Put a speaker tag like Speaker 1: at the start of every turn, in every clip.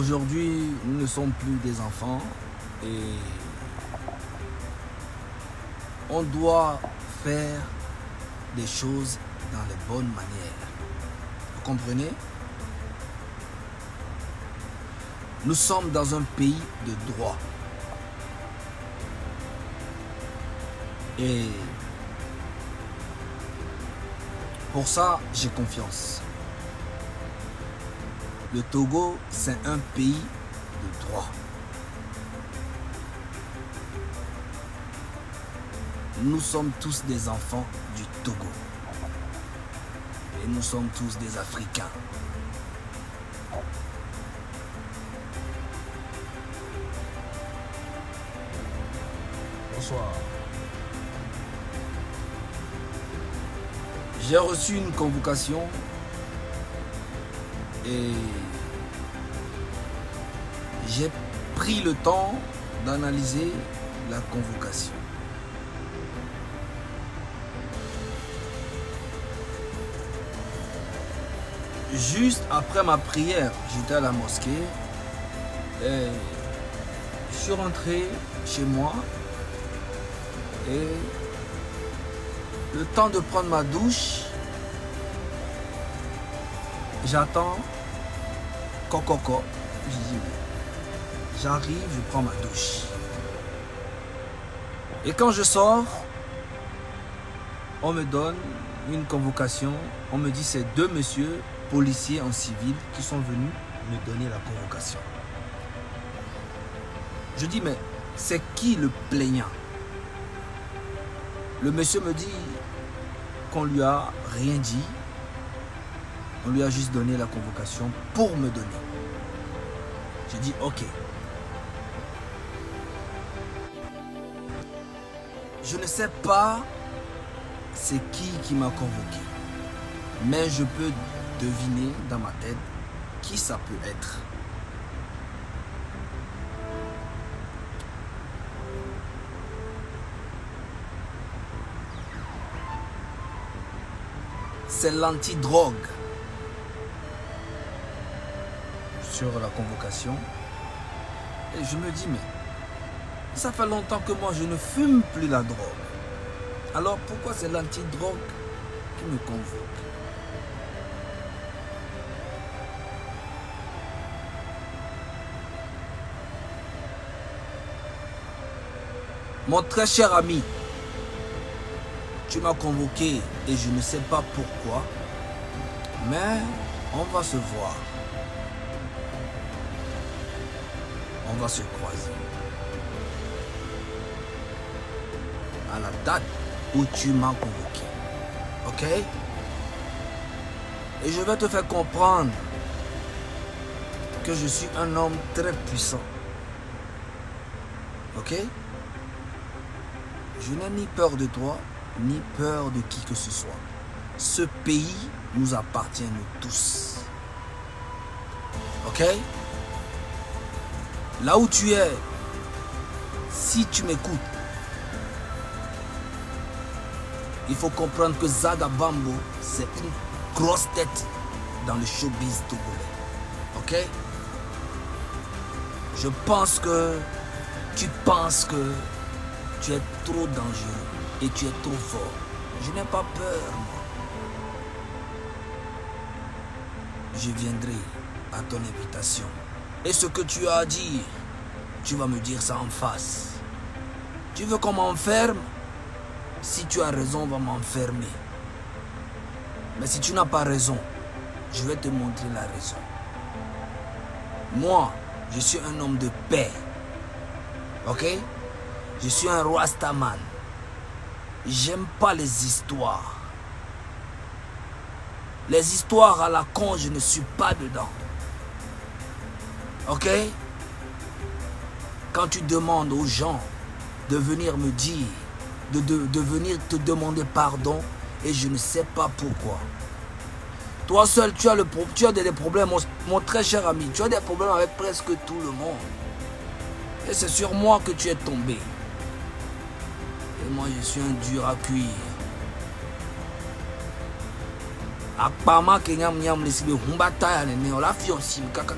Speaker 1: Aujourd'hui, nous ne sommes plus des enfants et on doit faire des choses dans les bonnes manières. Vous comprenez? Nous sommes dans un pays de droit. Et pour ça, j'ai confiance. Le Togo, c'est un pays de droit. Nous sommes tous des enfants du Togo. Et nous sommes tous des Africains. Bonsoir. J'ai reçu une convocation et j'ai pris le temps d'analyser la convocation. Juste après ma prière, j'étais à la mosquée et je suis rentré chez moi et le temps de prendre ma douche, j'attends Coco. Je dis j'arrive, je prends ma douche. Et quand je sors, on me donne une convocation. On me dit c'est deux messieurs policiers en civil qui sont venus me donner la convocation. Je dis mais c'est qui le plaignant? Le monsieur me dit qu'on lui a rien dit. On lui a juste donné la convocation pour me donner. J'ai dit ok. Je ne sais pas c'est qui m'a convoqué. Mais je peux deviner dans ma tête qui ça peut être. C'est l'anti-drogue sur la convocation. Et je me dis, mais ça fait longtemps que moi je ne fume plus la drogue. Alors pourquoi c'est l'anti-drogue qui me convoque? Mon très cher ami, tu m'as convoqué et je ne sais pas pourquoi, mais on va se voir. On va se croiser. À la date où tu m'as convoqué. Ok? Et je vais te faire comprendre que je suis un homme très puissant. Ok? Je n'ai ni peur de toi, ni peur de qui que ce soit. Ce pays nous appartient nous tous. Ok? Là où tu es, si tu m'écoutes, il faut comprendre que Zaga Bambo, c'est une grosse tête dans le showbiz togolais. Ok? Je pense que tu penses que tu es trop dangereux et tu es trop fort. Je n'ai pas peur, moi. Je viendrai à ton invitation. Et ce que tu as à dire, tu vas me dire ça en face. Tu veux qu'on m'enferme? Si tu as raison, on va m'enfermer. Mais si tu n'as pas raison, je vais te montrer la raison. Moi, je suis un homme de paix. Ok? Je suis un Rastaman. J'aime pas les histoires. Les histoires à la con, je ne suis pas dedans. Ok? Quand tu demandes aux gens de venir me dire, de venir te demander pardon, et je ne sais pas pourquoi. Toi seul, tu as des problèmes, mon très cher ami. Tu as des problèmes avec presque tout le monde. Et c'est sur moi que tu es tombé. Et moi, je suis un dur à cuire. Akpama kenyam nyam lesibe humbata ya nene ola fianci kaka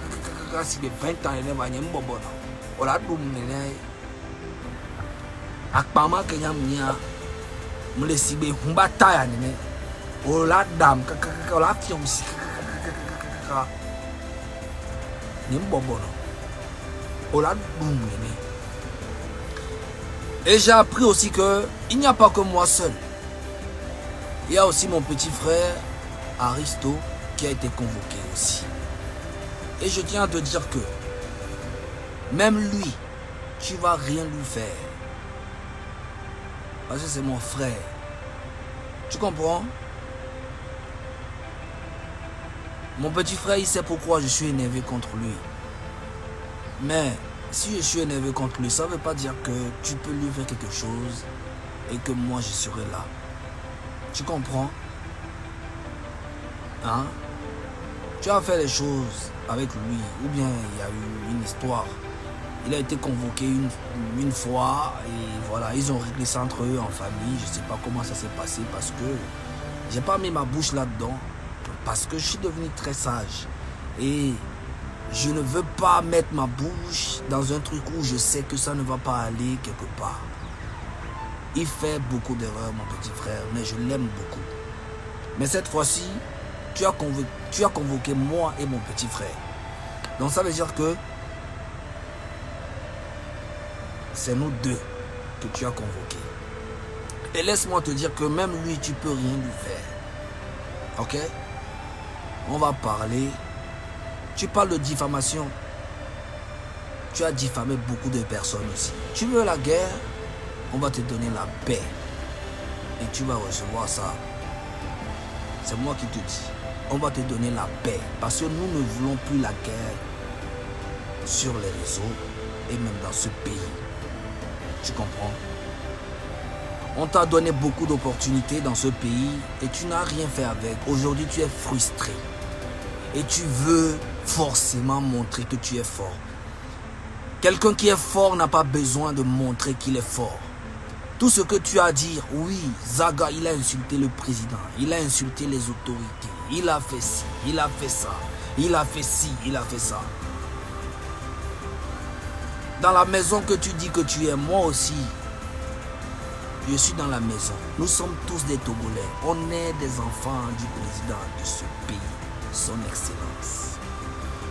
Speaker 1: si les 20 ans, il est venu bon. On a tout akpama kenya mnia mle sibe humbata ya nene ola dam ola fiomsi ni mbobono ola dum nene. Et j'ai appris aussi que il n'y a pas que moi seul. Il y a aussi mon petit frère Aristo qui a été convoqué aussi. Et je tiens à te dire que même lui, tu vas rien lui faire. Parce que c'est mon frère. Tu comprends? Mon petit frère, il sait pourquoi je suis énervé contre lui. Mais si je suis énervé contre lui, ça ne veut pas dire que tu peux lui faire quelque chose et que moi je serai là. Tu comprends? Hein? Tu as fait les choses avec lui, ou bien il y a eu une histoire. Il a été convoqué une fois et voilà, ils ont réglé ça entre eux en famille. Je ne sais pas comment ça s'est passé parce que j'ai pas mis ma bouche là-dedans. Parce que je suis devenu très sage. Et je ne veux pas mettre ma bouche dans un truc où je sais que ça ne va pas aller quelque part. Il fait beaucoup d'erreurs, mon petit frère, mais je l'aime beaucoup. Mais cette fois-ci, tu as convoqué moi et mon petit frère. Donc ça veut dire que c'est nous deux que tu as convoqués. Et laisse-moi te dire que même lui, tu peux rien lui faire. Ok? On va parler. Tu parles de diffamation. Tu as diffamé beaucoup de personnes aussi. Tu veux la guerre? On va te donner la paix. Et tu vas recevoir ça. C'est moi qui te dis. On va te donner la paix. Parce que nous ne voulons plus la guerre sur les réseaux et même dans ce pays. Tu comprends? On t'a donné beaucoup d'opportunités dans ce pays et tu n'as rien fait avec. Aujourd'hui, tu es frustré. Et tu veux forcément montrer que tu es fort. Quelqu'un qui est fort n'a pas besoin de montrer qu'il est fort. Tout ce que tu as à dire, oui, Zaga, il a insulté le président, il a insulté les autorités, il a fait ci, il a fait ça, il a fait ci, il a fait ça. Dans la maison que tu dis que tu es, moi aussi, je suis dans la maison. Nous sommes tous des Togolais. On est des enfants du président de ce pays, son excellence.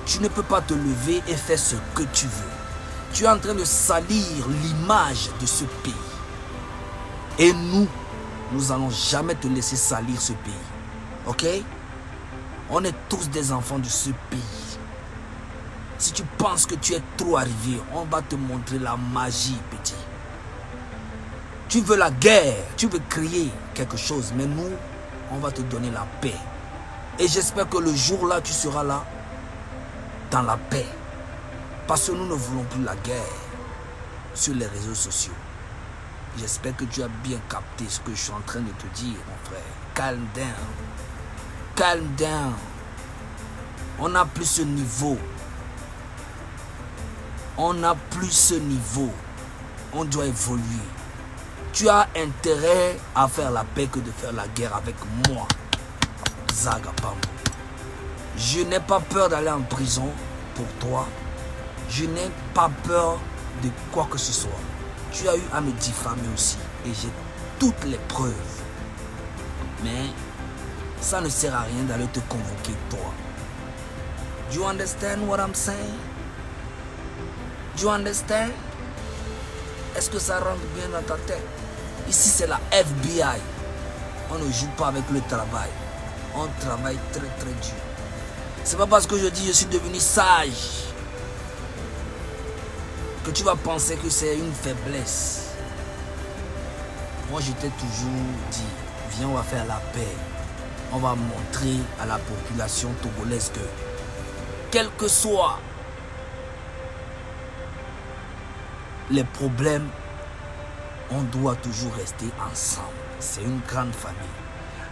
Speaker 1: Tu ne peux pas te lever et faire ce que tu veux. Tu es en train de salir l'image de ce pays. Et nous allons jamais te laisser salir ce pays. Ok? On est tous des enfants de ce pays. Si tu penses que tu es trop arrivé, on va te montrer la magie, petit. Tu veux la guerre, tu veux créer quelque chose, mais nous, on va te donner la paix. Et j'espère que le jour-là, tu seras là, dans la paix. Parce que nous ne voulons plus la guerre sur les réseaux sociaux. J'espère que tu as bien capté ce que je suis en train de te dire, mon frère. Calm down. Calm down. On n'a plus ce niveau. On n'a plus ce niveau. On doit évoluer. Tu as intérêt à faire la paix que de faire la guerre avec moi, Zaga Pambo. Je n'ai pas peur d'aller en prison pour toi. Je n'ai pas peur de quoi que ce soit. Tu as eu à me diffamer aussi. Et j'ai toutes les preuves. Mais ça ne sert à rien d'aller te convoquer toi. Do you understand what I'm saying? Do you understand? Est-ce que ça rentre bien dans ta tête? Ici c'est la FBI. On ne joue pas avec le travail. On travaille très très dur. C'est pas parce que je dis je suis devenu sage que tu vas penser que c'est une faiblesse. Moi je t'ai toujours dit, viens on va faire la paix. On va montrer à la population togolaise que quels que soient les problèmes, on doit toujours rester ensemble. C'est une grande famille.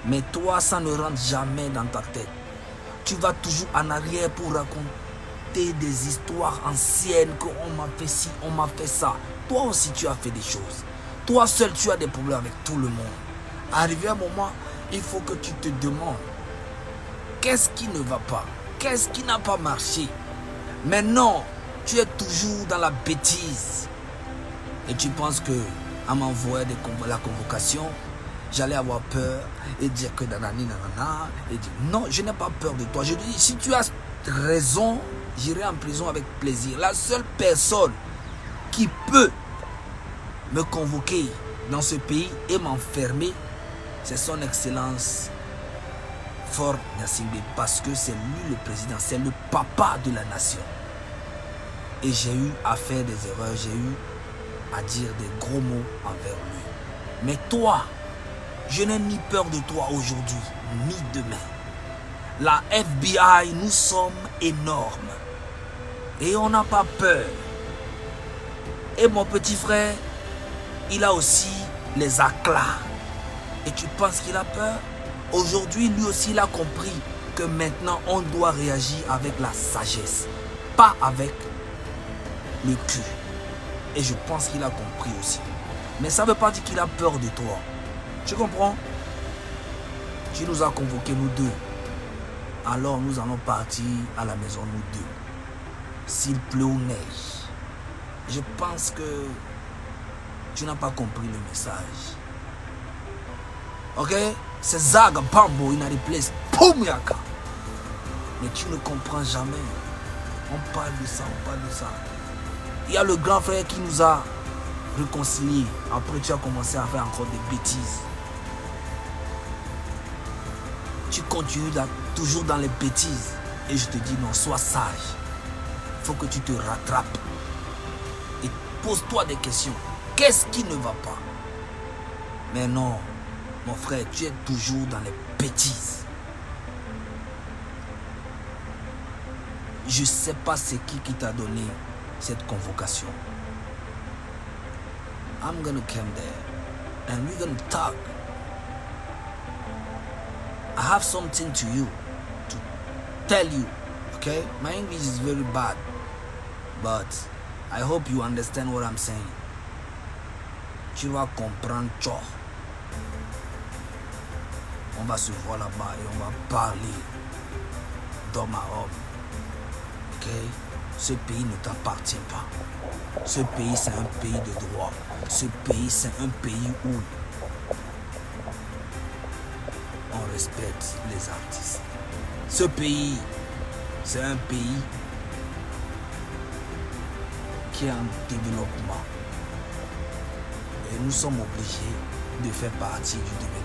Speaker 1: Mais toi, ça ne rentre jamais dans ta tête. Tu vas toujours en arrière pour raconter des histoires anciennes qu'on m'a fait ci, on m'a fait ça. Toi aussi, tu as fait des choses. Toi seul, tu as des problèmes avec tout le monde. Arrivé à un moment, il faut que tu te demandes qu'est-ce qui ne va pas? Qu'est-ce qui n'a pas marché? Mais non, tu es toujours dans la bêtise. Et tu penses que à m'envoyer la convocation, j'allais avoir peur et dire que nanani nanana. Et dire non, je n'ai pas peur de toi. Je dis, si tu as raison, j'irai en prison avec plaisir. La seule personne qui peut me convoquer dans ce pays et m'enfermer, c'est son excellence Faure Gnassingbé, parce que c'est lui le président, c'est le papa de la nation. Et j'ai eu à faire des erreurs, j'ai eu à dire des gros mots envers lui. Mais toi, je n'ai ni peur de toi aujourd'hui, ni demain. La FBI, nous sommes énormes. Et on n'a pas peur. Et mon petit frère, il a aussi les acclats. Et tu penses qu'il a peur? Aujourd'hui, lui aussi, il a compris que maintenant, on doit réagir avec la sagesse, pas avec le cul. Et je pense qu'il a compris aussi. Mais ça ne veut pas dire qu'il a peur de toi. Tu comprends? Tu nous as convoqués, nous deux. Alors, nous allons partir à la maison, nous deux. S'il pleut ou neige. Je pense que tu n'as pas compris le message. Ok? C'est Zaga Bambo in a place. Poum yaka. Mais tu ne comprends jamais. On parle de ça, on parle de ça. Il y a le grand frère qui nous a réconciliés. Après, tu as commencé à faire encore des bêtises. Tu continues toujours dans les bêtises. Et je te dis non, sois sage. Il faut que tu te rattrapes. Et pose-toi des questions. Qu'est-ce qui ne va pas? Mais non, mon frère, tu es toujours dans les bêtises. Je ne sais pas c'est qui t'a donné cette convocation. I'm gonna come there and we're gonna talk. I have something to you, to tell you, okay? My English is very bad, but I hope you understand what I'm saying. Tu vas comprendre, tchor. On va se voir là-bas et on va parler d'homme à homme. Ok? Ce pays ne t'appartient pas. Ce pays, c'est un pays de droit. Ce pays, c'est un pays où on respecte les artistes. Ce pays, c'est un pays qui est en développement. Et nous sommes obligés de faire partie du développement.